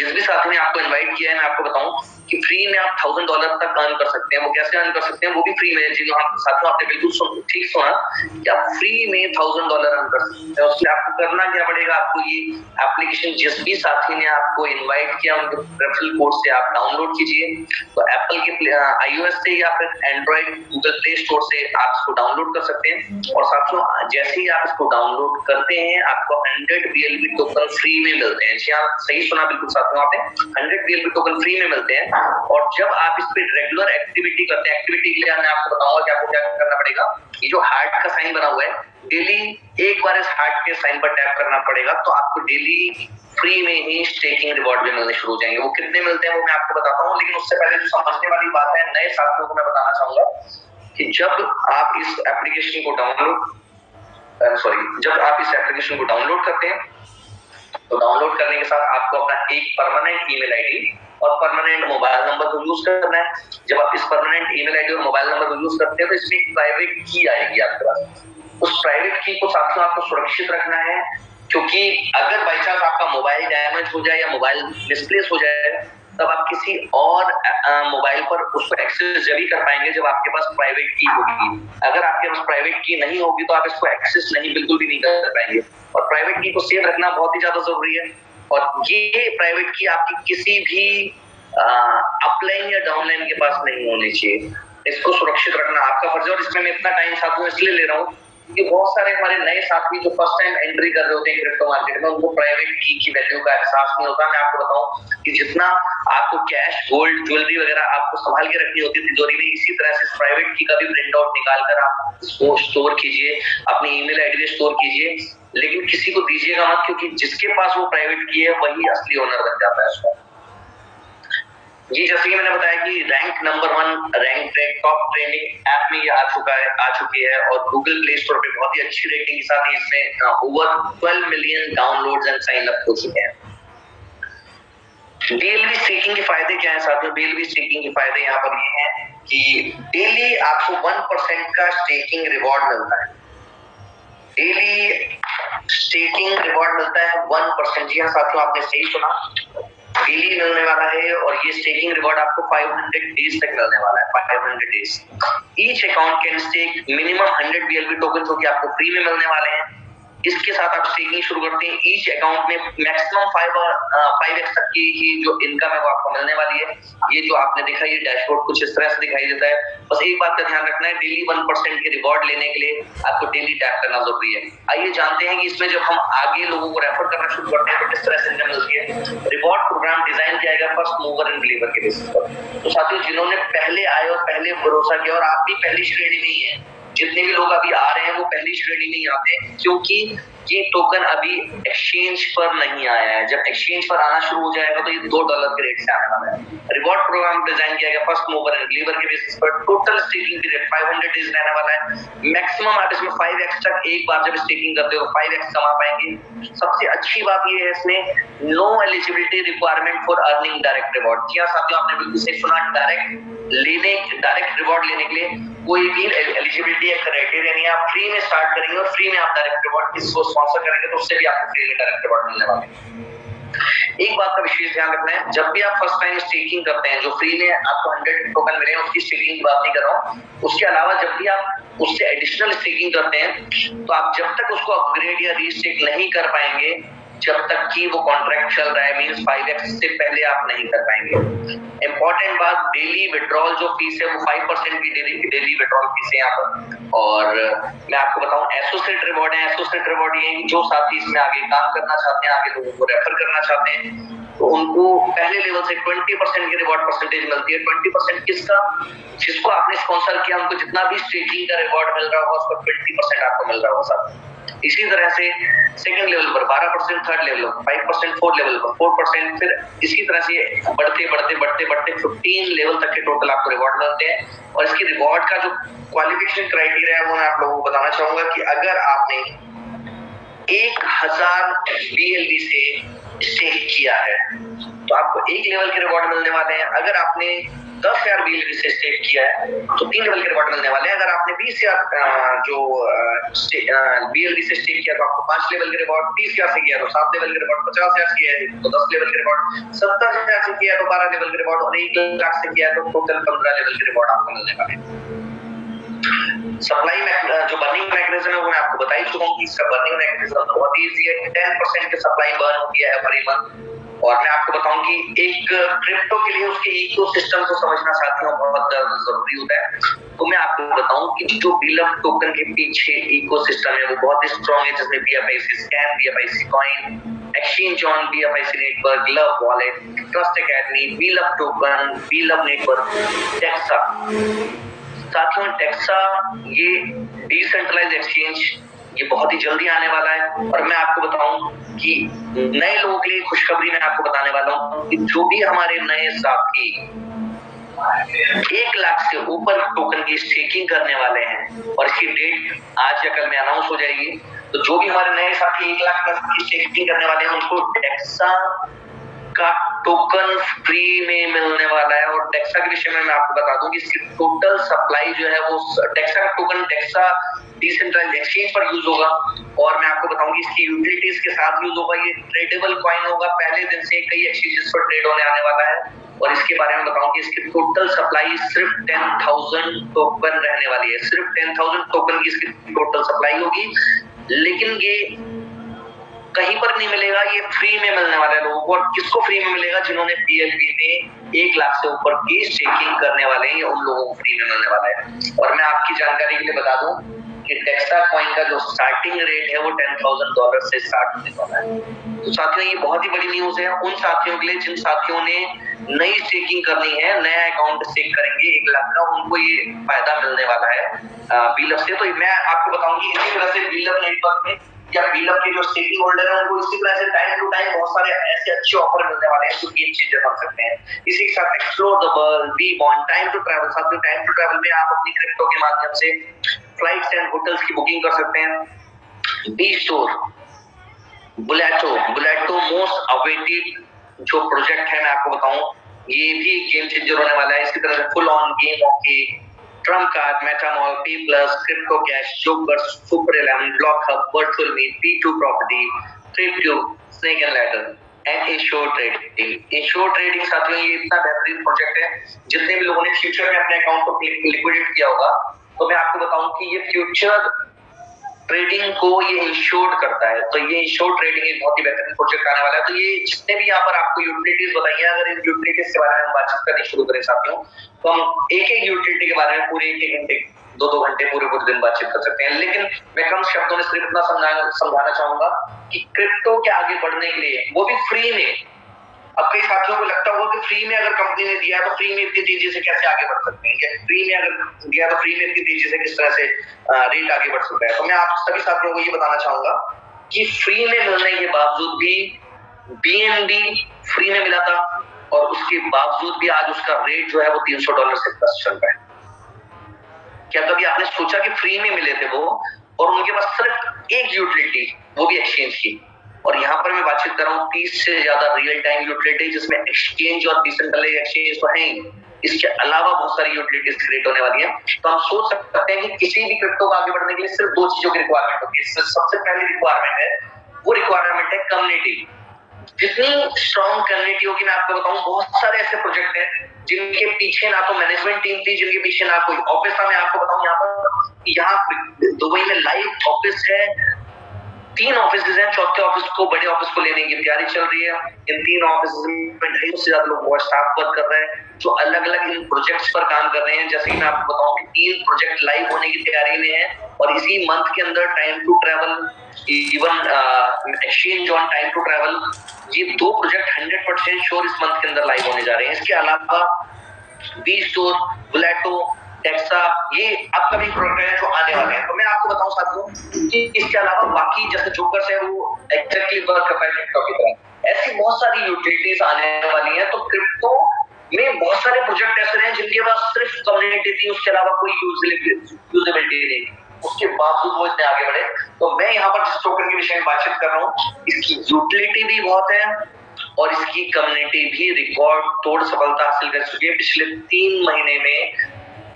जिस भी साथी ने आपको इनवाइट किया है, मैं आपको बताऊं कि फ्री में आप $1000 तक अर्न कर सकते हैं। वो कैसे अर्न कर सकते हैं, वो भी फ्री में। जी हाँ साथियों, आपने बिल्कुल ठीक सुना कि आप फ्री में $1000 अर्न कर सकते हैं। उसके लिए आपको करना क्या पड़ेगा, आपको ये एप्लीकेशन जिस भी साथी ने आपको इनवाइट किया उनके रेफरल कोड से आप डाउनलोड कीजिए। तो एप्पल के iOS से या फिर एंड्रॉइड गूगल प्ले स्टोर से आप इसको डाउनलोड कर सकते हैं। और साथियों जैसे ही आप इसको डाउनलोड करते हैं आपको 100 BLB टोकन फ्री में मिलते हैं। जी हाँ सही सुना बिल्कुल साथियों, आपने 100 BLB टोकन फ्री में मिलते हैं। और जब आप इस पे रेगुलर एक्टिविटी करते हैं, एक्टिविटी के लिए मैं आपको बताऊंगा कि आपको क्या करना पड़ेगा। ये जो हार्ट का साइन बना हुआ है, डेली एक बार इस हार्ट के साइन पर टैप करना पड़ेगा, तो आपको डेली फ्री में ही स्टेकिंग रिवॉर्ड भी मिलने शुरू हो जाएंगे। वो कितने मिलते हैं वो मैं आपको बताता हूँ, लेकिन उससे पहले जो समझने वाली बात है, नए साथियों को मैं बताना चाहूंगा कि जब आप इस एप्लीकेशन को डाउनलोड करते हैं, तो डाउनलोड करने के साथ आपको अपना एक परमानेंट ईमेल आईडी और परमानेंट मोबाइल नंबर को यूज करना है। जब आप इस परमानेंट ईमेल आईडी और मोबाइल नंबर को यूज करते हैं तो इसमें एक प्राइवेट की आएगी आपके पास। उस प्राइवेट की को साथियों आपको सुरक्षित रखना है, क्योंकि अगर बाई चांस आपका मोबाइल डैमेज हो जाए या मोबाइल मिसप्लेस हो जाए, तब आप किसी और मोबाइल पर उसको एक्सेस जब ही कर पाएंगे जब आपके पास प्राइवेट की होगी। अगर आपके पास प्राइवेट की नहीं होगी तो आप इसको एक्सेस बिल्कुल भी नहीं कर पाएंगे। और प्राइवेट की को सेव रखना बहुत ही ज्यादा जरूरी है। और ये प्राइवेट की आपकी किसी भी अपलाइन या डाउनलाइन के पास नहीं होनी चाहिए। इसको सुरक्षित रखना आपका फर्ज है। और इसमें मैं इतना टाइम साथियों इसलिए ले रहा हूँ कि बहुत सारे हमारे नए साथी जो फर्स्ट टाइम एंट्री कर रहे होते हैं क्रिप्टो मार्केट में, उनको प्राइवेट की वैल्यू का एहसास नहीं होता। मैं आपको बताऊं कि जितना आपको कैश, गोल्ड, ज्वेलरी वगैरह आपको संभाल के रखनी होती है तिजोरी में, इसी तरह से प्राइवेट की का भी प्रिंट आउट निकाल कर आप इसको स्टोर कीजिए, अपनी ईमेल आईडी में स्टोर कीजिए, लेकिन किसी को दीजिएगा मत, क्योंकि जिसके पास वो प्राइवेट की है वही असली ओनर बन जाता है उसका। जी जैसे कि मैंने बताया कि rank number 1 rank top trending app में ये आ चुकी है और गूगल प्ले स्टोर पे बहुत ही अच्छी रेटिंग के साथ इसमें over 12 million downloads and sign up हो चुके हैं। BLB स्टेकिंग के फायदे क्या है साथियों? BLB स्टेकिंग के फायदे यहाँ पर ये हैं कि डेली आपको 1% का स्टेकिंग रिवॉर्ड मिलता है। डेली स्टेकिंग रिवॉर्ड मिलता है 1%। जी हाँ साथियों, आपने सही सुना, डेली मिलने वाला है। और ये स्टेकिंग रिवॉर्ड आपको 500 डेज तक मिलने वाला है। 500 days. Each account can stake minimum 100 BLB token, जो कि आपको फ्री में मिलने वाले हैं। इसके साथ आप स्टेकिंग शुरू करते हैं, ईच अकाउंट में मैक्सिमम 5x तक की ही जो इनकम है वो आपको मिलने वाली है। ये जो आपने देखा ये डैशबोर्ड कुछ इस तरह से दिखाई देता है। बस एक बात का ध्यान रखना है, डेली 1% के रिवॉर्ड लेने के लिए आपको डेली टैप करना जरूरी है। आइए जानते हैं कि इसमें जब हम आगे लोगों को रेफर करना शुरू करते हैं तो किस तरह से इनकम मिलती है। रिवॉर्ड प्रोग्राम डिजाइन किया गया फर्स्ट मूवर एंड बिलीवर के बेसिस पर। तो साथियों जिन्होंने पहले आए और पहले भरोसा किया, और आप भी पहली श्रेणी में ही है, जितने भी लोग अभी आ रहे हैं वो पहली श्रेणी में ही आते हैं, क्योंकि ये टोकन अभी एक्सचेंज पर नहीं आया है। जब एक्सचेंज पर आना शुरू हो जाएगा तो ये $2 के रेट से आने वाला है। रिवॉर्ड प्रोग्राम डिजाइन किया गया फर्स्ट मूवर एंड बिलीवर के बेसिस पर। टोटल स्टेकिंग पीरियड 500 डेज रहने वाला है। मैक्सिमम आप इसमें 5x तक एक बार जब स्टेकिंग करते हो तो 5x कमा पाएंगे। सबसे अच्छी बात ये है इसमें no eligibility requirement for earning direct reward. जी हाँ साथियों, आपने बिल्कुल सही सुना, डायरेक्ट रिवॉर्ड लेने के लिए कोई भी एलिजिबिलिटी या क्राइटेरिया नहीं है। आप फ्री में स्टार्ट करेंगे और फ्री में आप डायरेक्ट रिवॉर्ड किसको स्पॉन्सर करेंगे तो उससे भी आपको फ्री में डायरेक्ट रिवॉर्ड मिलने वाले हैं। एक बात का विशेष ध्यान रखना है, जब भी आप फर्स्ट टाइम स्टेकिंग करते हैं, जो फ्री में आपको 100 टोकन मिले हैं उसकी स्टेकिंग की बात नहीं कर रहा हूँ, उसके अलावा जब भी आप उससे एडिशनल स्टेकिंग करते हैं तो आप जब तक उसको अपग्रेड या रीस्टेक नहीं कर पाएंगे, जब तक कि वो कॉन्ट्रैक्ट चल रहा है, मींस 5x से पहले आप नहीं कर पाएंगे। इंपॉर्टेंट बात, डेली विड्रॉल जो फीस है वो 5% की डेली विड्रॉल फीस है यहाँ पर। और मैं आपको बताऊं एसोसिएट रिवॉर्ड है। एसोसिएट रिवॉर्ड ये है कि जो साथी इसमें आगे काम करना चाहते हैं, आगे लोगों को रेफर करना चाहते हैं, तो उनको पहले लेवल से 20% की रिवॉर्ड परसेंटेज मिलती है। 20% किसका? जिसको आपने स्पॉन्सर किया, उनको जितना भी स्टेकिंग का रिवॉर्ड मिल रहा होगा उसका 20% आपको मिल रहा होगा साथ। इसी तरह से सेकंड लेवल पर 12%, थर्ड लेवल पर 5%, फोर्थ लेवल पर 4%, फिर इसी तरह से बढ़ते 15 लेवल तक के टोटल आपको रिवॉर्ड मिलते हैं। और इसकी रिवॉर्ड का जो क्वालिफिकेशन क्राइटेरिया है वो मैं आप लोगों को बताना चाहूंगा कि अगर आपने 1000 BLB से स्टेक किया है तो आपको 1 लेवल के रिवॉर्ड मिलने वाले हैं। अगर आपने 10,000 BLV से स्टेक किया है तो 3 लेवल के रिवॉर्ड मिलने वाले हैं। अगर आपने 20,000 जो BLV से स्टेक किया तो आपको 5 लेवल के रिवॉर्ड, 30,000 से किया तो 7 लेवल के रिवॉर्ड, 50,000 से किया है तो 10 लेवल के रिवॉर्ड, 70,000 से किया तो 12 लेवल के रिवॉर्ड और 1 लाख से किया तो टोटल 15 लेवल के रिवॉर्ड आपको मिलने वाले हैं। सप्लाई जो बर्निंग मैकेनिज्म है वो मैं आपको बता ही चुका हूँ कि इसका बर्निंग मैकेनिज्म बहुत ईजी है। 10% की सप्लाई बर्न होती है एवरी मंथ। और मैं आपको बताऊं कि एक क्रिप्टो के लिए उसके इकोसिस्टम को समझना साथियों बहुत जरूरी होता है। तो मैं आपको बताऊं कि जो बिलव टोकन के पीछे इकोसिस्टम है वो बहुत स्ट्रॉन्ग है, जिसमें BFIC scan, BFIC coin, exchange on BFIC network, love wallet, trust academy, बिलव token, बिलव network, taxa. साथियों टेक्सा ये डिसेंट्रलाइज्ड एक्सचेंज ये बहुत ही जल्दी आने वाला है। और मैं आपको बताऊं कि नए लोगों के लिए खुशखबरी मैं आपको बताने वाला हूं कि जो भी हमारे नए साथी 1 लाख से ऊपर टोकन की स्टेकिंग करने वाले हैं और इसकी डेट आज या कल में अनाउंस हो जाएगी, तो जो भी हमारे नए साथी 1 लाख प्लस की स्टेकिंग करने वाले हैं उनको टेक्सा का टोकन फ्री में मिलने वाला है। और टेक्सा के विषय में मैं आपको बता दूं कि इसकी टोटल सप्लाई जो है वो टेक्सा का टोकन टेक्सा डिसेंट्रलाइज्ड एक्सचेंज पर यूज होगा। और मैं आपको बताऊं कि इसकी यूटिलिटीज के साथ यूज होगा। ये ट्रेडेबल कॉइन होगा, पहले दिन से कई एक्सचेंजेस पर ट्रेड होने आने वाला है। और इसके बारे में बताऊं कि इसकी टोटल सप्लाई सिर्फ 10,000 टोकन रहने वाली है। सिर्फ 10,000 टोकन की इसकी टोटल सप्लाई होगी, लेकिन ये कहीं पर नहीं मिलेगा, ये फ्री में मिलने वाला है लोगों को। और किसको फ्री में मिलेगा? जिन्होंने BLV में 1 लाख से ऊपर की स्टेकिंग करने वाले हैं, उन लोगों को फ्री में मिलने वाला है। और मैं आपकी जानकारी के लिए बता दूं कि टेक्सा कॉइन का जो स्टार्टिंग रेट है वो $10,000 से स्टार्ट होने वाला है। तो साथियों ये बहुत ही बड़ी न्यूज है उन साथियों के लिए जिन साथियों ने नई स्टेकिंग करनी है, नया अकाउंट स्टेक करेंगे 1 लाख का, उनको ये फायदा मिलने वाला है बिलव से। तो मैं आपको बताऊंगी इसी तरह से बिलव नेटवर्क में या बिलव के जो स्टेकिंग होल्डर है उनको इसी तरह से टाइम टू टाइम बहुत सारे ऐसे अच्छे ऑफर मिलने वाले हैं जो गेम चेंजर बन सकते हैं। इसी के साथ explore the world, B bond, time to travel. साथ में टाइम टू ट्रैवल में आप अपनी क्रिप्टो के माध्यम से फ्लाइट्स एंड होटल्स की बुकिंग कर सकते हैं। बी स्टोर, बुलेटो मोस्ट अवेटेड जो प्रोजेक्ट है मैं आपको बताऊं ये भी गेम चेंजर होने वाला है। इसी तरह से full on game okay, trump card, Metamall, P plus, crypto cash, joker, super 11, block hub, virtual meet, P2 property, TripTube, snake and ladder and insure trading. Insure trading साथियों ये इतना बेहतरीन प्रोजेक्ट है, जितने भी लोगों ने फ्यूचर में अपने अकाउंट को लिक्विडेट किया होगा तो मैं आपको बताऊं कि ये फ्यूचर ट्रेडिंग को ये इंश्योर्ड करता है। तो ये इंश्योर ट्रेडिंग एक बहुत ही बेहतरीन प्रोजेक्ट आने वाला है। तो ये जितने भी यहाँ पर आपको यूटिलिटीज बताइए, अगर इन यूटिलिटीज के बारे में हम बातचीत करनी शुरू करें साथियों तो हम एक एक यूटिलिटी के बारे में पूरे 1 घंटे 2 घंटे पूरे दिन बातचीत कर सकते हैं। लेकिन मैं कम शब्दों में सिर्फ इतना समझाना चाहूंगा कि क्रिप्टो के आगे बढ़ने के लिए वो भी फ्री में। अब कई साथियों को लगता होगा कि फ्री में अगर कंपनी ने दिया तो फ्री में इतनी तेजी से कैसे आगे बढ़ सकते हैं, क्या फ्री में अगर दिया तो फ्री में इतनी तेजी से किस तरह से रेट आगे बढ़ सकता है। तो मैं आप सभी साथियों को ये बताना चाहूंगा कि फ्री में मिलने के बावजूद भी BNB फ्री में मिला था और उसके बावजूद भी आज उसका रेट जो है वो $300 से प्लस चल रहा है। क्या कभी आपने सोचा कि फ्री में मिले थे वो और उनके पास सिर्फ एक यूटिलिटी, वो भी एक्सचेंज की। और यहाँ पर मैं बातचीत कर रहा हूँ 30 से ज्यादा रियल टाइम यूटिलिटी जिसमें एक्सचेंज और डिसेंट्रलाइज्ड एक्सचेंज तो है ही, इसके अलावा बहुत सारी यूटिलिटीज क्रिएट होने वाली हैं। तो हम सोच सकते हैं कि किसी भी क्रिप्टो को आगे बढ़ने के लिए सिर्फ 2 चीजों की रिक्वायरमेंट होती है। सबसे पहली रिक्वायरमेंट है वो रिक्वायरमेंट है कम्युनिटी। जितनी स्ट्रॉन्ग कम्युनिटी होगी मैं आपको बताऊं बहुत सारे ऐसे प्रोजेक्ट हैं जिनके पीछे ना तो मैनेजमेंट टीम थी, जिनके पीछे ना कोई ऑफिस था। मैं आपको बताऊं यहाँ दुबई में लाइव ऑफिस है, 3 ऑफिस हैं, चौथे ऑफिस को बड़े ऑफिस को लेने की तैयारी चल रही है। इन 3 ऑफिस में 250 से ज्यादा लोग स्टाफ वर्क कर रहे हैं जो अलग अलग इन प्रोजेक्ट्स पर काम कर रहे हैं। जैसे कि मैं आपको बताऊं कि 3 प्रोजेक्ट लाइव होने की तैयारी में है और इसी मंथ के अंदर time to travel, even exchange on time to travel, ये 2 प्रोजेक्ट 100% श्योर इस मंथ के अंदर लाइव होने जा रहे हैं। इसके अलावा बी स्टोर, बुलेटो, टेक्सा ये अपकमिंग प्रोजेक्ट है जो आने वाले हैं। तो मैं आपको बताऊं साथियों कि इसके अलावा बाकी जैसे जोकर्स है वो एग्जैक्टली वर्क करता है क्रिप्टो की तरह, ऐसी बहुत सारी यूटिलिटीज आने वाली हैं। तो क्रिप्टो में बहुत सारे प्रोजेक्ट ऐसे हैं जिनके पास सिर्फ कम्युनिटी थी, उसके अलावा कोई यूजेबिलिटी नहीं, उसके बावजूद वो इतने आगे बढ़े। तो मैं यहाँ पर जिस टोकन के विषय में बातचीत कर रहा हूँ इसकी यूटिलिटी भी बहुत है और इसकी कम्युनिटी भी रिकॉर्ड तोड़ सफलता हासिल कर चुकी है। पिछले 3 महीने में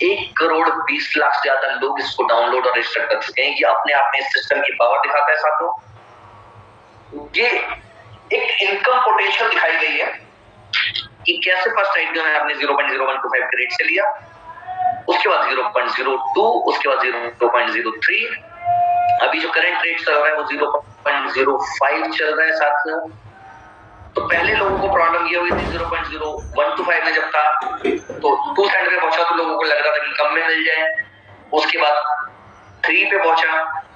1,20,00,000 से ज्यादा लोग इसको डाउनलोड और रजिस्टर कर चुके हैं। ये अपने आप में इस सिस्टम की पावर दिखाता है साथियों। ये एक इनकम पोटेंशियल दिखाई गई है कि कैसे फर्स्ट आईपीओ में आपने 0.0125 के रेट से लिया, उसके बाद 0.02, उसके बाद 0.03, अभी जो करंट रेट चल रहा है वो 0.05 चल रहा है साथियों। तो पहले लोगों को प्रॉब्लम ये हुई थी 0.0125 में जब था तो 2 सेंट पे पहुंचा तो लोगों को लग रहा था कि कम में मिल जाए, उसके बाद 3 पे पहुंचा,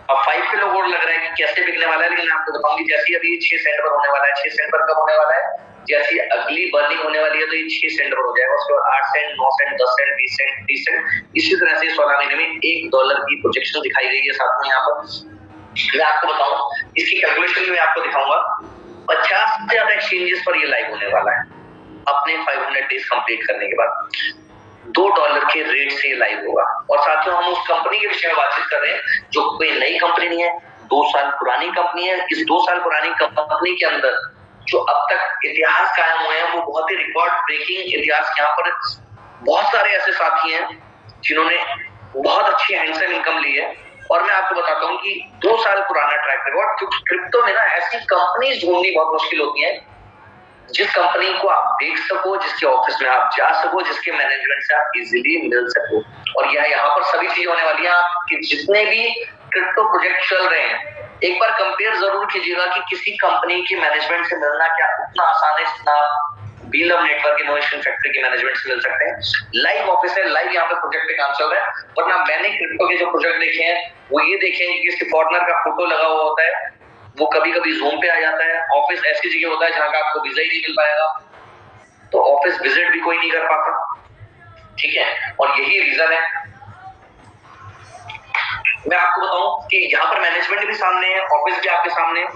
अब 5 पे लोगों को लग रहा है कि कैसे बिकने वाला है। लेकिन मैं आपको बताऊंगी जैसे अभी 6 सेंट पर होने वाला है, 6 सेंट पर कब होने वाला है, जैसे अगली बर्निंग होने वाली है तो ये 6 सेंट पर हो जाएगा, उसके बाद 8 cent, 9 cent, 10 cent, 20 cent, 30 cent, इसी तरह से 16 महीने में $1 की प्रोजेक्शन दिखाई गई है साथ में। यहाँ पर मैं आपको बताऊं इसकी कैलकुलेशन में आपको दिखाऊंगा 50 से ज्यादा एक्सचेंजेस पर ये लाइव होने वाला है अपने 500 डेज कंप्लीट करने के बाद। $2 के रेट से लाइव होगा। और साथियों हम उस कंपनी के विषय में बातचीत कर रहे हैं जो कोई नई कंपनी नहीं है, 2 साल पुरानी कंपनी है। इस 2 साल पुरानी कंपनी के अंदर जो अब तक इतिहास कायम हुए हैं वो बहुत ही रिकॉर्ड ब्रेकिंग इतिहास। यहाँ पर बहुत सारे ऐसे साथी हैं जिन्होंने बहुत अच्छी हैंडसम इनकम ली है। और मैं आपको बताता हूँ कि 2 साल पुराना ट्रैक रिकॉर्ड, क्योंकि क्रिप्टो में ना ऐसी कंपनीज ढूंढनी बहुत मुश्किल होती है जिस कंपनी को आप देख सको, जिसके ऑफिस में आप जा सको, जिसके मैनेजमेंट से आप इजीली मिल सको। और यह यहाँ पर सभी चीजें होने वाली हैं। आपके जितने भी क्रिप्टो प्रोजेक्ट चल रहे हैं एक बार कंपेयर जरूर कीजिएगा कि किसी कंपनी के मैनेजमेंट से मिलना क्या उतना आसान है जितना wheel of network innovation factory के मैनेजमेंट से मिल सकते हैं। लाइव ऑफिस है, लाइव यहाँ पे प्रोजेक्ट पे काम चल रहा है। वरना मैंने क्रिप्टो के जो प्रोजेक्ट देखे हैं वो ये देखे हैं कि किसी फॉरेनर का फोटो लगा हुआ होता है, वो कभी कभी जूम पे आ जाता है। ऑफिस ऐसी जगह होता है जहां का आपको वीजा ही नहीं मिल पाएगा, तो ऑफिस विजिट भी कोई नहीं कर पाता, ठीक है। और यही रीजन है। मैं आपको बताऊं कि यहाँ पर मैनेजमेंट भी सामने है, ऑफिस भी आपके सामने है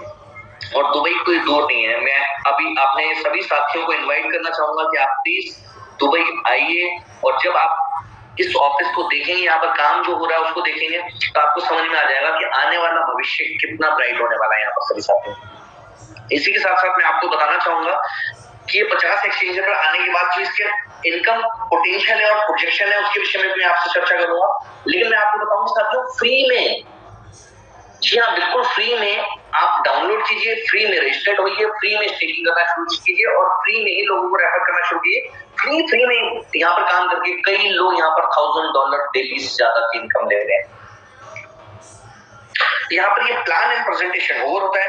और दुबई कोई दूर नहीं है। मैं अभी अपने सभी साथियों को इनवाइट करना चाहूंगा कि आप प्लीज दुबई आइए और जब आप इस ऑफिस को देखेंगे, यहाँ पर काम जो हो रहा है उसको देखेंगे तो आपको समझ में आ जाएगा कि आने वाला भविष्य कितना ब्राइट होने वाला है यहाँ पर सभी साथियों। इसी के साथ साथ मैं आपको बताना चाहूंगा कि ये 50 एक्सचेंजर पर आने के बाद जो इसके इनकम पोटेंशियल है और प्रोजेक्शन है उसके विषय में मैं आपसे चर्चा करूंगा। लेकिन मैं आपको बताऊंगा साथियों फ्री में, जी हाँ बिल्कुल फ्री में आप डाउनलोड कीजिए, फ्री में रजिस्टर्ड होइए, फ्री में स्टेकिंग करना शुरू कीजिए और फ्री में ही लोगों को रेफर करना शुरू कीजिए। फ्री में यहाँ पर काम करके कई लोग यहाँ पर $1,000 डेली से ज्यादा की इनकम ले रहे हैं। यहाँ पर ये प्लान एंड प्रेजेंटेशन ओवर होता है।